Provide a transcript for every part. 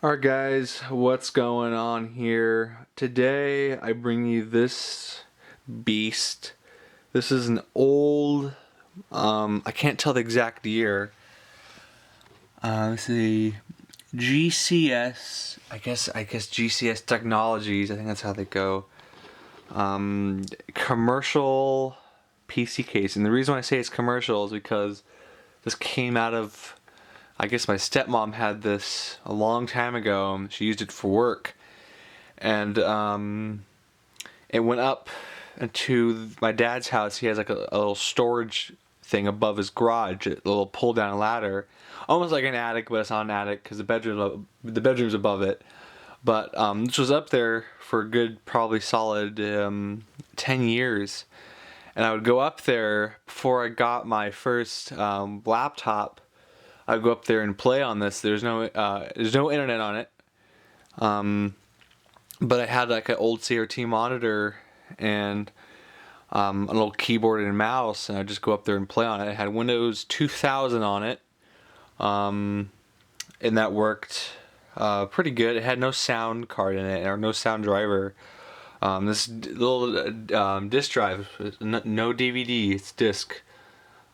Alright guys, what's going on here? Today I bring you this beast. This is an old, I can't tell the exact year. This is a GCS, I guess GCS Technologies, I think that's how they go. Commercial PC case. And the reason why I say it's commercial is because this came out of, I guess my stepmom had this a long time ago. She used it for work, and it went up into my dad's house. He has like a little storage thing above his garage, a little pull down ladder, almost like an attic, but it's not an attic because the bedroom's above it. But this was up there for a good, probably solid 10 years, and I would go up there before I got my first laptop. I'd go up there and play on this. There's no internet on it, but I had like an old CRT monitor and a little keyboard and mouse, and I'd just go up there and play on it. It had Windows 2000 on it, and that worked pretty good. It had no sound card in it or no sound driver. This little disk drive, no DVD, it's disk.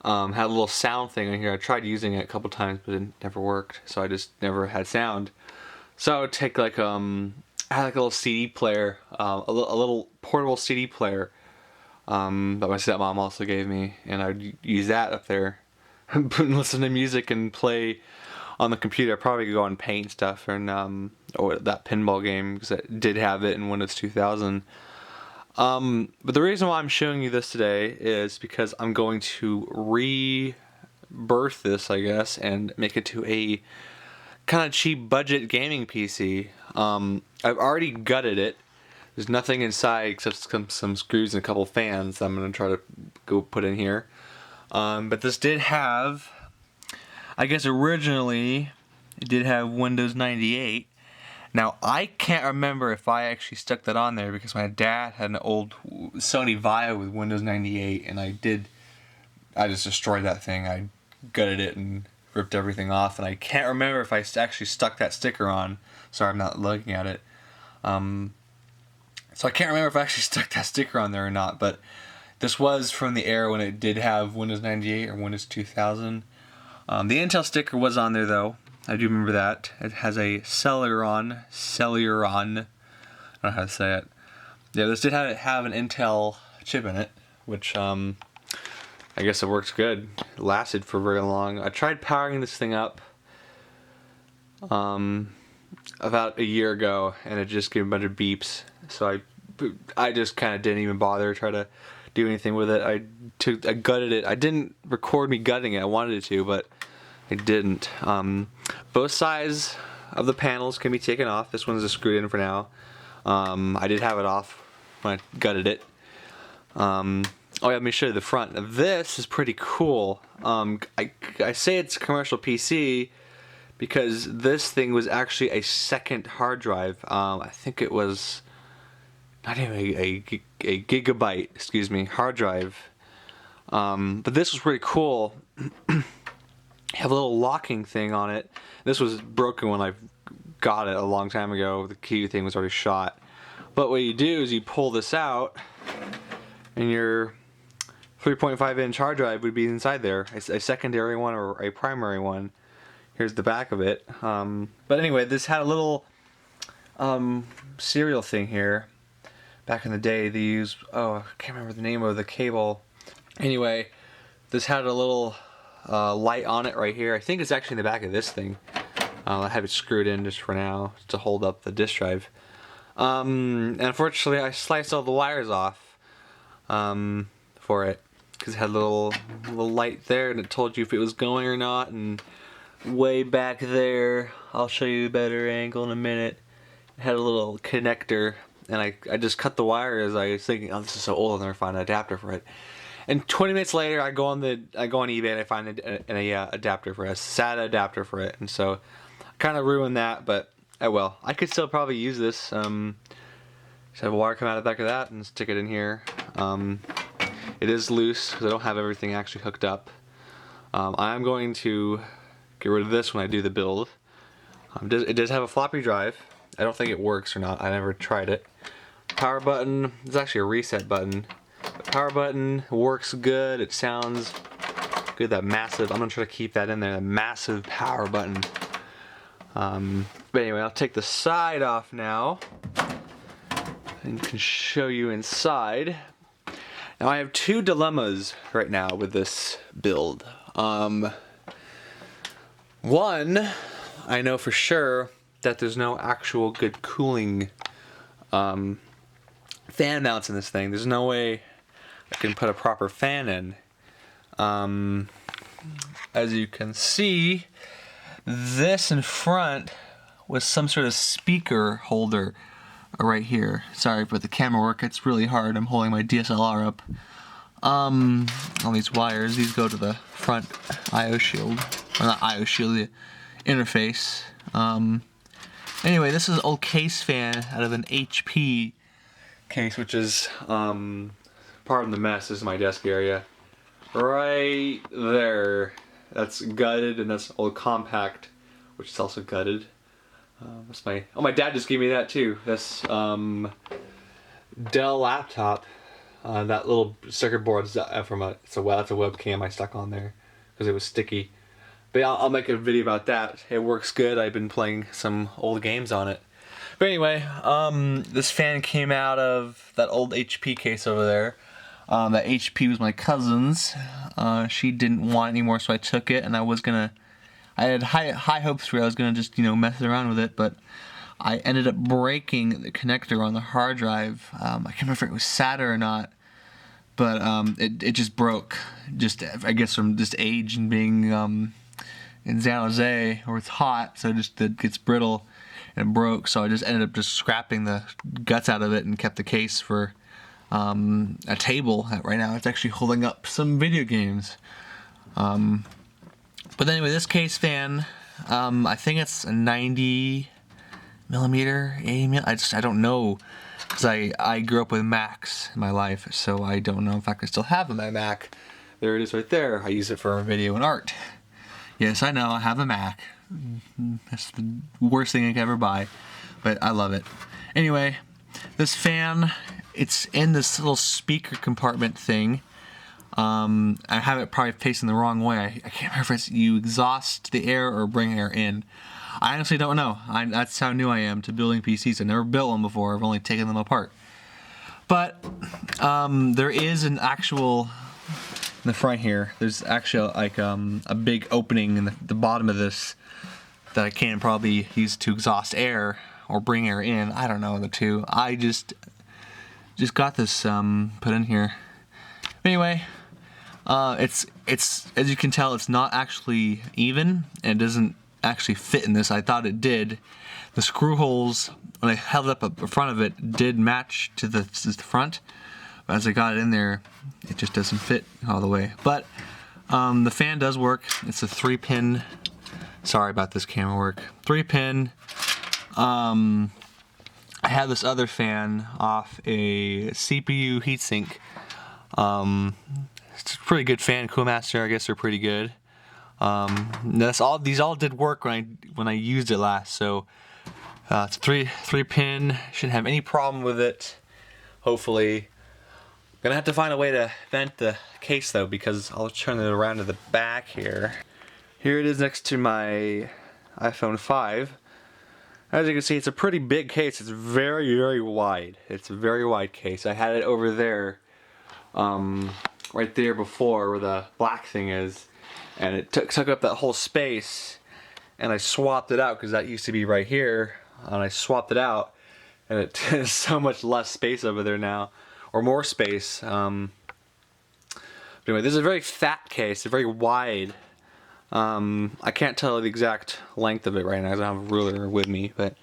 Had a little sound thing in here. I tried using it a couple times, but it never worked. So I just never had sound. So I would take like I had like a little CD player, a little portable CD player that my stepmom also gave me, and I'd use that up there, and listen to music and play on the computer. I'd probably go and paint stuff and or that pinball game because I did have it in Windows 2000. But the reason why I'm showing you this today is because I'm going to rebirth this, I guess, and make it to a kind of cheap budget gaming PC. I've already gutted it. There's nothing inside except some screws and a couple fans that I'm going to try to go put in here. But this did have, I guess originally, it did have Windows 98. Now, I can't remember if I actually stuck that on there because my dad had an old Sony Vaio with Windows 98, and I just destroyed that thing. I gutted it and ripped everything off, and I can't remember if I actually stuck that sticker on. Sorry, I'm not looking at it. So I can't remember if I actually stuck that sticker on there or not, but this was from the era when it did have Windows 98 or Windows 2000. The Intel sticker was on there, though. I do remember that. It has a Celeron. I don't know how to say it. Yeah, this did have an Intel chip in it, which I guess it works good. It lasted for very long. I tried powering this thing up about a year ago, and it just gave a bunch of beeps. So I just kind of didn't even bother to try to do anything with it. I gutted it. I didn't record me gutting it. I wanted it to, but I didn't. Both sides of the panels can be taken off. This one's just screwed in for now. I did have it off when I gutted it. Oh yeah, let me show you the front. Now, this is pretty cool. I say it's a commercial PC because this thing was actually a second hard drive. I think it was not even a gigabyte, excuse me, hard drive. But this was pretty cool. Have a little locking thing on it. This was broken when I got it a long time ago. The key thing was already shot. But what you do is you pull this out, and your 3.5-inch hard drive would be inside there. A secondary one or a primary one. Here's the back of it. But anyway, this had a little serial thing here. Back in the day, they used, I can't remember the name of the cable. Anyway, this had a little light on it right here. I think it's actually in the back of this thing. I have it screwed in just for now to hold up the disk drive. And unfortunately, I sliced all the wires off for it because it had a little light there, and it told you if it was going or not. And way back there, I'll show you a better angle in a minute. It had a little connector, and I just cut the wires. I was thinking, oh, this is so old, I'll never find an adapter for it. And 20 minutes later, I go on eBay and I find an adapter for it, a SATA adapter for it, and so I kind of ruined that. But well, I could still probably use this. Just have a wire come out of the back of that and stick it in here. It is loose because I don't have everything actually hooked up. I'm going to get rid of this when I do the build. It does have a floppy drive. I don't think it works or not. I never tried it. Power button. It's actually a reset button. The power button works good. It sounds good. That massive. I'm gonna try to keep that in there. The massive power button. But anyway, I'll take the side off now and can show you inside. Now I have two dilemmas right now with this build. One, I know for sure that there's no actual good cooling fan mounts in this thing. There's no way I can put a proper fan in. As you can see, this in front was some sort of speaker holder right here. Sorry for the camera work, it's really hard. I'm holding my DSLR up. All these wires, these go to the front I/O shield. Or not I/O shield, the interface. Anyway, this is an old case fan out of an HP case, which is, pardon the mess, this is my desk area. Right there. That's gutted, and that's old compact, which is also gutted. That's my dad just gave me that too. This Dell laptop. That little circuit board is from that's a webcam I stuck on there because it was sticky. But yeah, I'll make a video about that. It works good. I've been playing some old games on it. But anyway, this fan came out of that old HP case over there. That HP was my cousin's. She didn't want it anymore, so I took it, and I had high hopes for it. I was gonna just, mess around with it, but I ended up breaking the connector on the hard drive. I can't remember if it was SATA or not, but it just broke. Just, I guess, from just age and being in San Jose, where it's hot, so it gets brittle, and it broke. So I just ended up just scrapping the guts out of it and kept the case for a table. Right now it's actually holding up some video games. But anyway, this case fan, I think it's a 90 millimeter, 80 millimeter. I don't know, because I grew up with Macs in my life, so I don't know if I can still have my Mac. There it is right there. I use it for video and art. Yes, I know, I have a Mac. That's the worst thing I could ever buy, but I love it. Anyway, this fan, it's in this little speaker compartment thing. I have it probably facing the wrong way. I can't remember if it's you exhaust the air or bring air in. I honestly don't know. That's how new I am to building PCs. I've never built one before. I've only taken them apart. But there is an actual, in the front here, there's actually like a big opening in the bottom of this that I can probably use to exhaust air or bring air in. I don't know the two. I just got this put in here. Anyway, it's as you can tell, it's not actually even, and it doesn't actually fit in this. I thought it did. The screw holes, when I held it up in front of it, did match to the front, but as I got it in there, it just doesn't fit all the way. But the fan does work. It's a 3-pin. Sorry about this camera work. 3-pin. I have this other fan off a CPU heatsink. It's a pretty good fan. Coolmaster, I guess, they're pretty good. These all did work when I used it last. So it's a 3-pin. Shouldn't have any problem with it. Hopefully. Gonna have to find a way to vent the case though, because I'll turn it around to the back here. Here it is next to my iPhone 5. As you can see, it's a pretty big case. It's very, very wide. It's a very wide case. I had it over there, right there before where the black thing is, and it took up that whole space, and I swapped it out because that used to be right here, and I swapped it out, and it has so much less space over there now, or more space. But anyway, this is a very fat case, a very wide. I can't tell the exact length of it right now because I don't have a ruler with me, but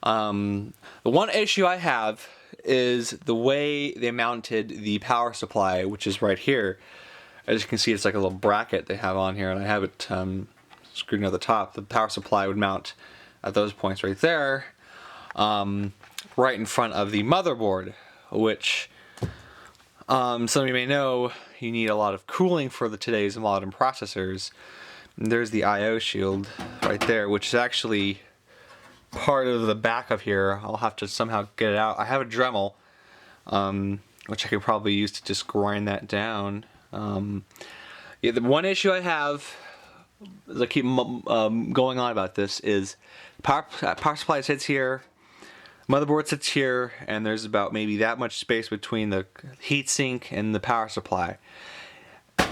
the one issue I have is the way they mounted the power supply, which is right here. As you can see, it's like a little bracket they have on here, and I have it screwed near the top. The power supply would mount at those points right there, right in front of the motherboard, which some of you may know you need a lot of cooling for today's modern processors. And there's the I/O shield right there, which is actually part of the back of here. I'll have to somehow get it out. I have a Dremel, which I could probably use to just grind that down. Yeah, the one issue I have, as I keep going on about this, is power supply sits here, motherboard sits here, and there's about maybe that much space between the heatsink and the power supply,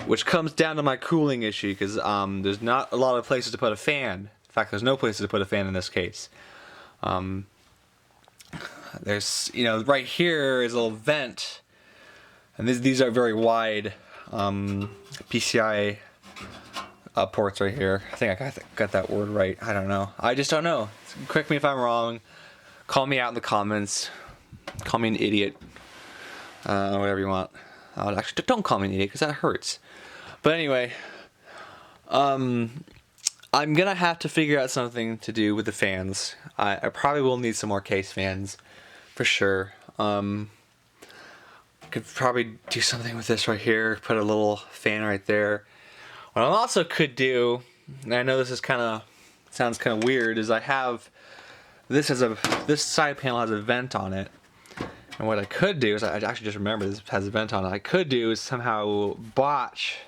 which comes down to my cooling issue, because there's not a lot of places to put a fan. In fact, there's no places to put a fan in this case. There's, right here is a little vent, and these are very wide PCI ports right here. I think I got that word right. I don't know. I just don't know. Correct me if I'm wrong. Call me out in the comments. Call me an idiot. Whatever you want. Actually, don't call me an idiot, because that hurts. But anyway, I'm gonna have to figure out something to do with the fans. I probably will need some more case fans, for sure. Could probably do something with this right here. Put a little fan right there. What I also could do, and I know this is sounds kind of weird, is I have this side panel has a vent on it. And what I could do is, I actually just remember this has a vent on it. I could do is somehow botch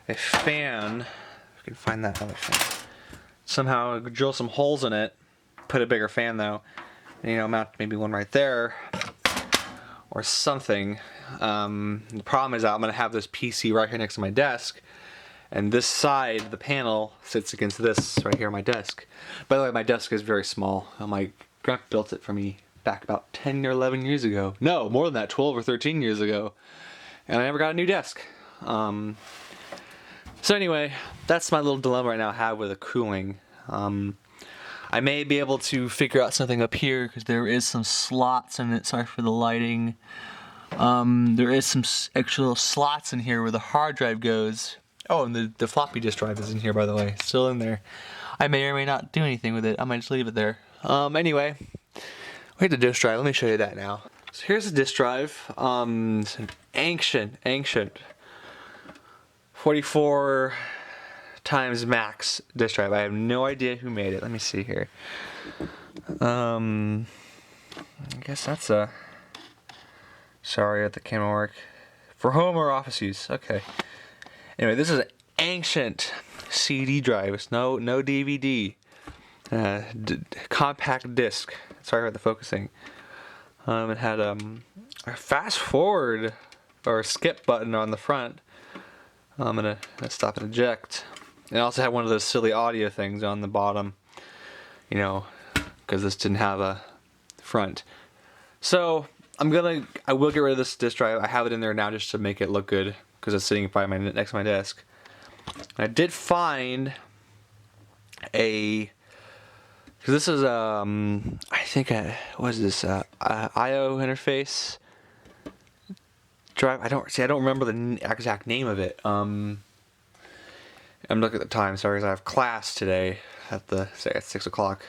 a fan. If I can find that other fan. Somehow drill some holes in it. Put a bigger fan though. And, mount maybe one right there. Or something. The problem is that I'm going to have this PC right here next to my desk. And this side, the panel, sits against this right here on my desk. By the way, my desk is very small. My grandpa built it for me back about 10 or 11 years ago. No, more than that, 12 or 13 years ago. And I never got a new desk. So anyway, that's my little dilemma right now I have with the cooling. I may be able to figure out something up here, because there is some slots in it. Sorry for the lighting. There is some extra little slots in here where the hard drive goes. Oh, and the floppy disk drive is in here, by the way. Still in there. I may or may not do anything with it. I might just leave it there. Anyway, where's the disk drive? Let me show you that now. So here's the disk drive. It's an ancient 44 times max disk drive. I have no idea who made it. Let me see here. I guess that's a... Sorry, at the camera work. For home or office use. Okay. Anyway, this is an ancient CD drive. It's no DVD. Compact disc. Sorry about the focusing. It had a fast forward or skip button on the front. I'm gonna stop and eject. It also had one of those silly audio things on the bottom, because this didn't have a front. So I will get rid of this disk drive. I have it in there now just to make it look good, because it's sitting next to my desk. I did find because this is I think what is this IO interface drive. I don't remember the exact name of it. I'm looking at the time, sorry, because I have class today at 6 o'clock.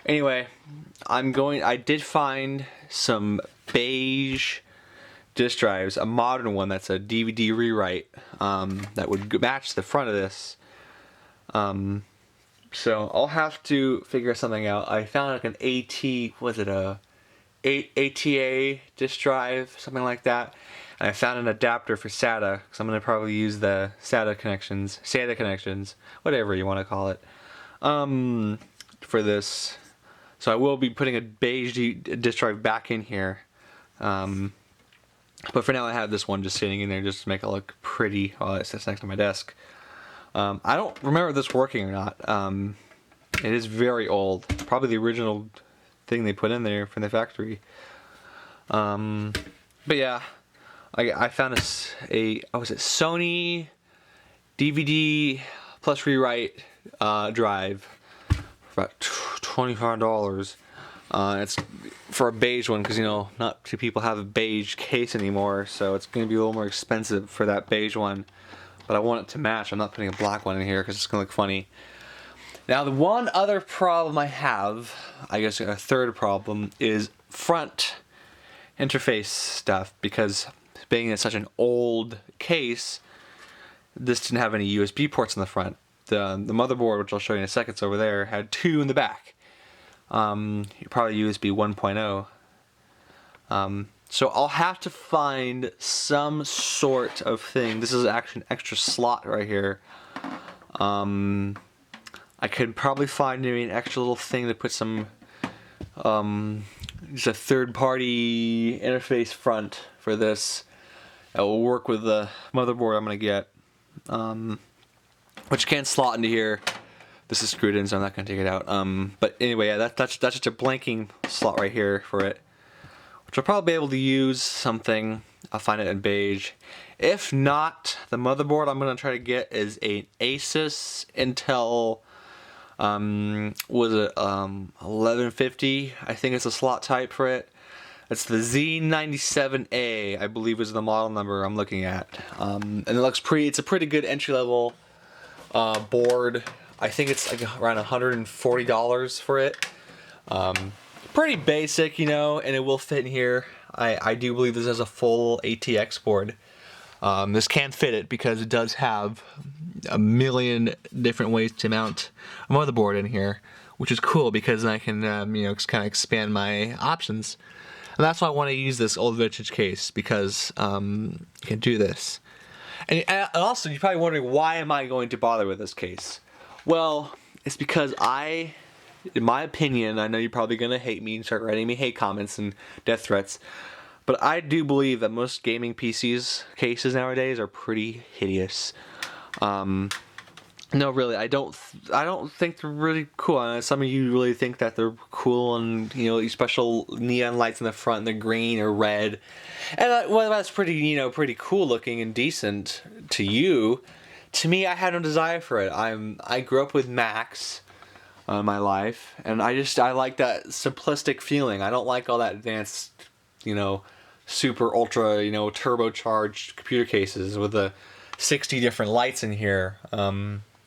Anyway, I did find some beige disk drives, a modern one that's a DVD rewrite, that would match the front of this. So I'll have to figure something out. I found like an ATA disk drive, something like that. And I found an adapter for SATA, because I'm going to probably use the SATA connections, whatever you want to call it, for this. So I will be putting a beige disk drive back in here. But for now I have this one just sitting in there just to make it look pretty while it sits next to my desk. I don't remember this working or not. It is very old. Probably the original thing they put in there from the factory. But yeah. I found a Sony DVD plus rewrite drive for about $25. It's for a beige one, because not too people have a beige case anymore, so it's going to be a little more expensive for that beige one. But I want it to match. I'm not putting a black one in here because it's going to look funny. Now the one other problem I have, I guess a third problem, is front interface stuff, because being in such an old case, this didn't have any USB ports in the front. The motherboard, which I'll show you in a second, over there, had 2 in the back. Probably USB 1.0. So I'll have to find some sort of thing. This is actually an extra slot right here. I could probably find maybe an extra little thing to put some, just a third-party interface front for this. It will work with the motherboard I'm gonna get, which can't slot into here. This is screwed in, so I'm not gonna take it out. But anyway, yeah, that's just a blanking slot right here for it, which I'll probably be able to use something. I'll find it in beige. If not, the motherboard I'm gonna try to get is an Asus Intel. Was it 1150? I think it's a slot type for it. It's the Z97A, I believe is the model number I'm looking at. And it looks pretty. It's a pretty good entry level board. I think it's like around $140 for it. Pretty basic, you know, and it will fit in here. I do believe this has a full ATX board. This can fit it because it does have a million different ways to mount a motherboard in here, which is cool because then I can, you know, kind of expand my options. And that's why I want to use this old vintage case, because you can do this. And also, you're probably wondering, why am I going to bother with this case? Well, it's because in my opinion, I know you're probably going to hate me and start writing me hate comments and death threats, but I do believe that most gaming PCs cases nowadays are pretty hideous. No, really, I don't think they're really cool. I know some of you really think that they're cool, and you know, these special neon lights in the front, they're green or red, and well, that's pretty, you know, pretty cool looking and decent to you. To me, I had no desire for it. I grew up with Macs in my life, and I like that simplistic feeling. I don't like all that advanced, you know, super ultra, you know, turbocharged computer cases with the 60 different lights in here.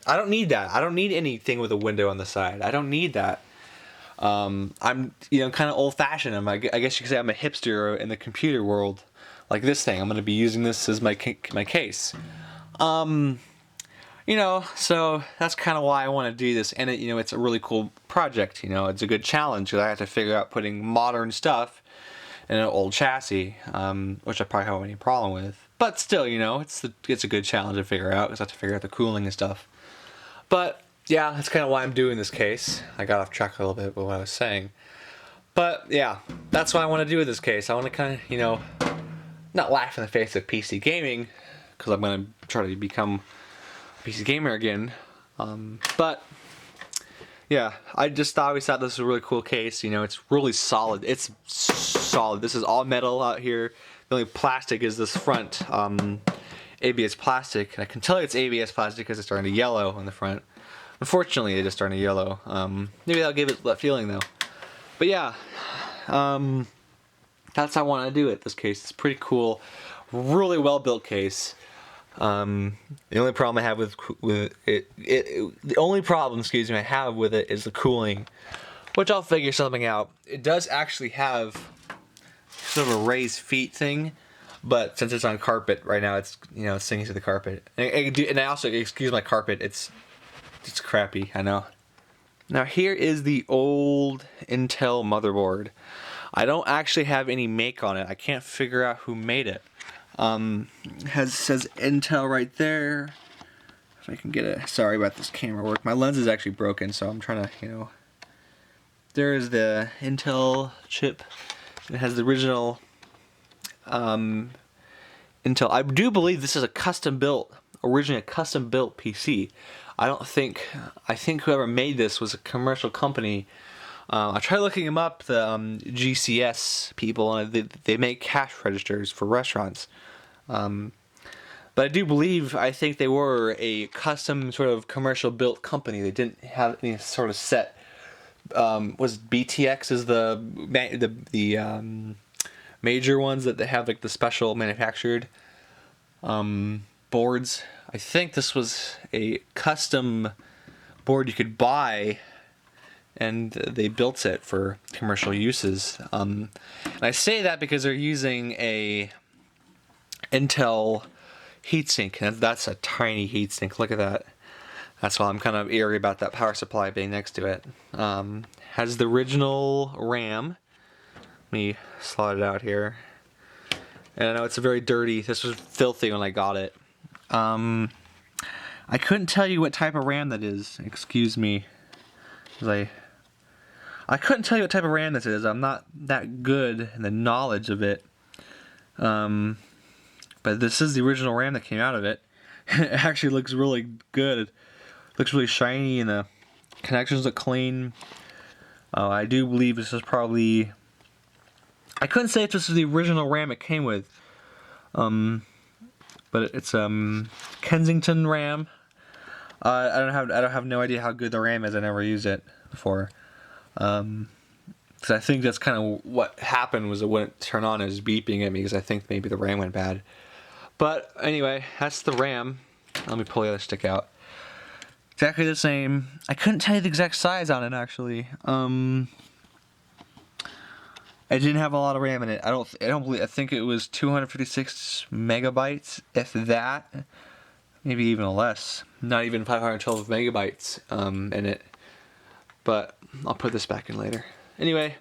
I don't need that. I don't need anything with a window on the side. I don't need that. I'm, you know, kind of old-fashioned. I guess you could say I'm a hipster in the computer world. Like this thing, I'm going to be using this as my case. You know, so that's kind of why I want to do this. And you know, it's a really cool project. You know, it's a good challenge because I have to figure out putting modern stuff in an old chassis, which I probably don't have any problem with. But still, you know, it's a good challenge to figure out because I have to figure out the cooling and stuff. But yeah, that's kind of why I'm doing this case. I got off track a little bit with what I was saying. But yeah, that's what I want to do with this case. I want to kind of, you know, not laugh in the face of PC gaming, because I'm going to try to become a PC gamer again. But yeah, I just always thought this was a really cool case. You know, it's really solid. It's solid. This is all metal out here. The only plastic is this front ABS plastic. And I can tell it's ABS plastic because it's starting to yellow on the front. Unfortunately, it is starting to yellow. Maybe that'll give it that feeling though. But yeah, that's how I want to do it. This case, it's pretty cool. Really well built case. The only problem I have with it, the only problem, excuse me, I have with it is the cooling, which I'll figure something out. It does actually have sort of a raised feet thing, but since it's on carpet right now, it's, you know, it's sinking to the carpet. And I also, excuse my carpet, it's crappy, I know. Now here is the old Intel motherboard. I don't actually have any make on it. I can't figure out who made it. Says Intel right there. If I can get it. Sorry about this camera work. My lens is actually broken, so I'm trying to, you know. There is the Intel chip. It has the original Intel. I do believe this is a originally a custom built PC. I think whoever made this was a commercial company. I tried looking them up, the GCS people, and they make cash registers for restaurants. But I think they were a custom sort of commercial built company. They didn't have any sort of set. Was BTX is the major ones that they have, like the special manufactured boards. I think this was a custom board you could buy, and they built it for commercial uses. And I say that because they're using a Intel heatsink. That's a tiny heatsink. Look at that. That's why I'm kind of eerie about that power supply being next to it. Has the original RAM. Let me slide it out here. And I know it's very dirty. This was filthy when I got it. I couldn't tell you what type of RAM that is. Excuse me. I couldn't tell you what type of RAM this is. I'm not that good in the knowledge of it. But this is the original RAM that came out of it. It actually looks really good. It looks really shiny and the connections look clean. I do believe this is probably... I couldn't say if this is the original RAM it came with. But it's Kensington RAM. I don't have no idea how good the RAM is. I never used it before. Because I think that's kind of what happened, was it wouldn't turn on, it was beeping at me because I think maybe the RAM went bad. But anyway, that's the RAM. Let me pull the other stick out. Exactly the same. I couldn't tell you the exact size on it actually. It didn't have a lot of RAM in it. I think it was 256 megabytes, if that. Maybe even less. Not even 512 megabytes in it. But I'll put this back in later. Anyway,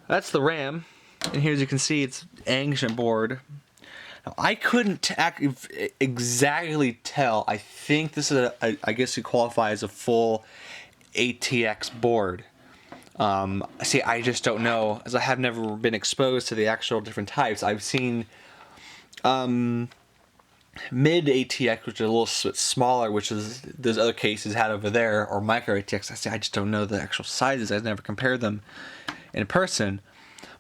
that's the RAM. And here, as you can see, it's ancient board. Now, I couldn't exactly tell. I think this is I guess you qualify as a full ATX board. See, I just don't know, as I have never been exposed to the actual different types. I've seen mid ATX, which is a little bit smaller, which is those other cases had over there, or micro ATX. I just don't know the actual sizes. I've never compared them in person,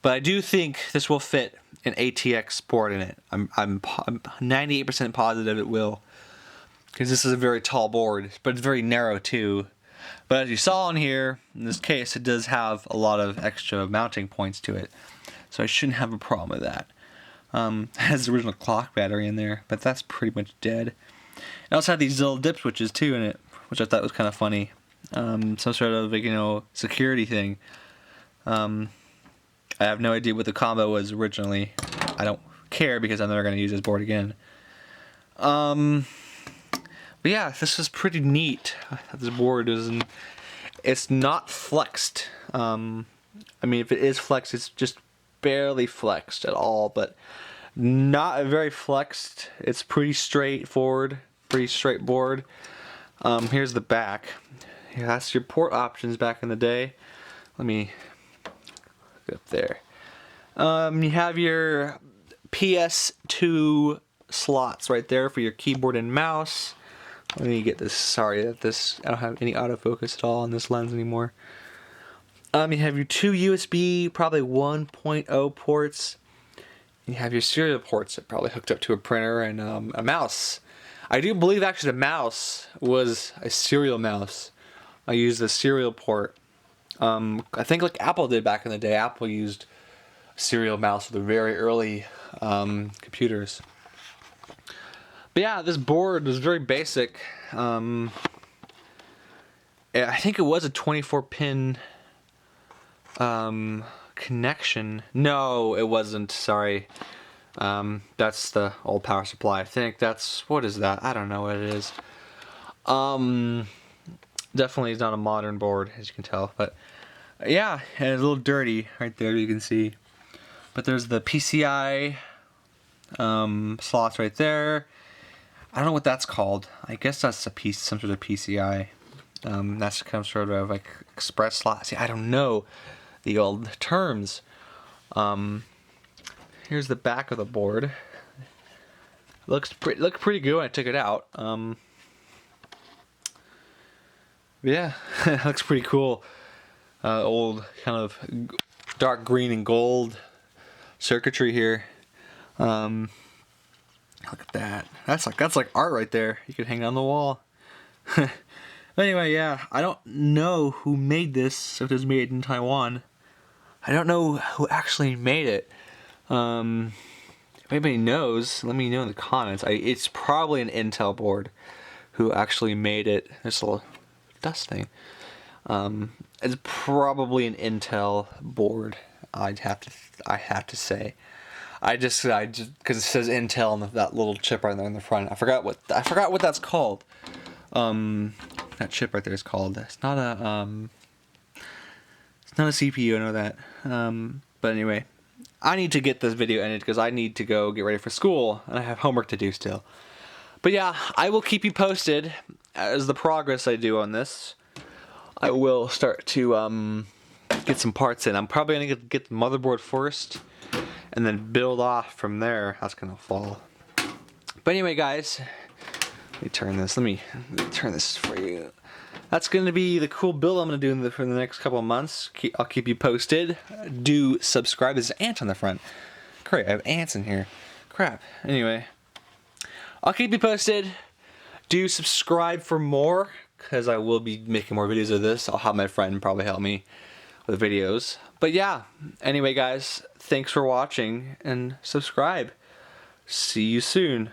but I do think this will fit an ATX board in it. I'm 98% positive it will, because this is a very tall board, but it's very narrow too. But as you saw in here, in this case, it does have a lot of extra mounting points to it, so I shouldn't have a problem with that. It has the original clock battery in there, but that's pretty much dead. It also had these little dip switches too in it, which I thought was kind of funny. Some sort of, like, security thing. I have no idea what the combo was originally. I don't care because I'm never going to use this board again. But yeah, this is pretty neat. This board isn't... It's not flexed. I mean, if it is flexed, it's just barely flexed at all, but not very flexed. It's pretty straightforward, pretty straight board. Here's the back. Yeah, that's your port options back in the day. Let me get up there. You have your PS2 slots right there for your keyboard and mouse. Let me get this. Sorry that I don't have any autofocus at all on this lens anymore. You have your two USB, probably 1.0 ports. You have your serial ports that probably hooked up to a printer, and a mouse. I do believe actually the mouse was a serial mouse. I used the serial port. I think like Apple did back in the day. Apple used a serial mouse for the very early computers. But yeah, this board was very basic. I think it was a 24-pin connection. No, it wasn't. Sorry. That's the old power supply. I think that's... What is that? I don't know what it is. Definitely is not a modern board, as you can tell. But yeah, and it's a little dirty right there, you can see. But there's the PCI slots right there. I don't know what that's called. I guess that's some sort of PCI. That's some sort of like express slot. See, I don't know the old terms. Here's the back of the board. Looked pretty good when I took it out. Yeah, it looks pretty cool. Old kind of dark green and gold circuitry here. Look at that. That's like art right there. You could hang it on the wall. Anyway, yeah, I don't know who made this. If it was made in Taiwan, I don't know who actually made it. If anybody knows, let me know in the comments. It's probably an Intel board who actually made it. This little dust thing. It's probably an Intel board. I have to say. I just because it says Intel on that little chip right there in the front. I forgot what that's called. that chip right there is called. It's not a CPU, I know that. But anyway, I need to get this video ended because I need to go get ready for school and I have homework to do still. But yeah, I will keep you posted as the progress I do on this. I will start to get some parts in. I'm probably gonna get the motherboard first and then build off from there. That's gonna fall. But anyway, guys, let me turn this. Let me turn this for you. That's going to be the cool build I'm going to do for the next couple of months. I'll keep you posted. Do subscribe. There's an ant on the front. Great, I have ants in here. Crap. Anyway, I'll keep you posted. Do subscribe for more, because I will be making more videos of this. I'll have my friend probably help me with videos. But yeah, anyway, guys, thanks for watching, and subscribe. See you soon.